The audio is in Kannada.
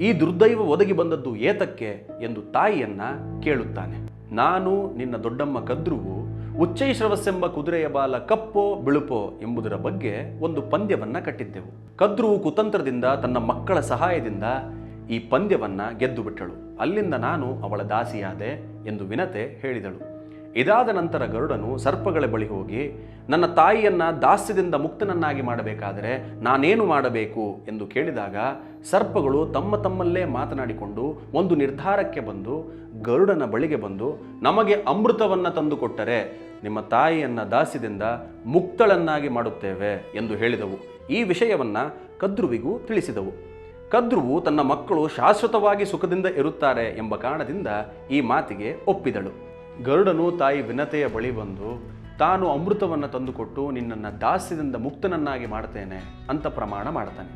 ಈ ದುರ್ದೈವ ಒದಗಿ ಬಂದದ್ದು ಏತಕ್ಕೆ ಎಂದು ತಾಯಿಯನ್ನ ಕೇಳುತ್ತಾನೆ. ನಾನು ನಿನ್ನ ದೊಡ್ಡಮ್ಮ ಕದ್ರುವು ಉಚ್ಚೈಶ್ರವಸ್ಸೆಂಬ ಕುದುರೆಯ ಬಾಲ ಕಪ್ಪೋ ಬಿಳುಪೋ ಎಂಬುದರ ಬಗ್ಗೆ ಒಂದು ಪಂದ್ಯವನ್ನ ಕಟ್ಟಿದ್ದೆವು. ಕದ್ರುವು ಕುತಂತ್ರದಿಂದ ತನ್ನ ಮಕ್ಕಳ ಸಹಾಯದಿಂದ ಈ ಪಂದ್ಯವನ್ನ ಗೆದ್ದು ಬಿಟ್ಟಳು. ಅಲ್ಲಿಂದ ನಾನು ಅವಳ ದಾಸಿಯಾದೆ ಎಂದು ವಿನತೆ ಹೇಳಿದಳು. ಇದಾದ ನಂತರ ಗರುಡನು ಸರ್ಪಗಳ ಬಳಿ ಹೋಗಿ, ನನ್ನ ತಾಯಿಯನ್ನ ದಾಸ್ಯದಿಂದ ಮುಕ್ತನನ್ನಾಗಿ ಮಾಡಬೇಕಾದರೆ ನಾನೇನು ಮಾಡಬೇಕು ಎಂದು ಕೇಳಿದಾಗ ಸರ್ಪಗಳು ತಮ್ಮ ತಮ್ಮಲ್ಲೇ ಮಾತನಾಡಿಕೊಂಡು ಒಂದು ನಿರ್ಧಾರಕ್ಕೆ ಬಂದು ಗರುಡನ ಬಳಿಗೆ ಬಂದು, ನಮಗೆ ಅಮೃತವನ್ನ ತಂದುಕೊಟ್ಟರೆ ನಿಮ್ಮ ತಾಯಿಯನ್ನ ದಾಸ್ಯದಿಂದ ಮುಕ್ತಳನ್ನಾಗಿ ಮಾಡುತ್ತೇವೆ ಎಂದು ಹೇಳಿದವು. ಈ ವಿಷಯವನ್ನ ಕದ್ರುವಿಗೂ ತಿಳಿಸಿದವು. ಕದ್ರುವು ತನ್ನ ಮಕ್ಕಳು ಶಾಶ್ವತವಾಗಿ ಸುಖದಿಂದ ಇರುತ್ತಾರೆ ಎಂಬ ಕಾರಣದಿಂದ ಈ ಮಾತಿಗೆ ಒಪ್ಪಿದಳು. ಗರುಡನು ತಾಯಿ ವಿನತೆಯ ಬಳಿ ಬಂದು, ತಾನು ಅಮೃತವನ್ನು ತಂದುಕೊಟ್ಟು ನಿನ್ನನ್ನು ದಾಸ್ಯದಿಂದ ಮುಕ್ತನನ್ನಾಗಿ ಮಾಡ್ತೇನೆ ಅಂತ ಪ್ರಮಾಣ ಮಾಡ್ತಾನೆ.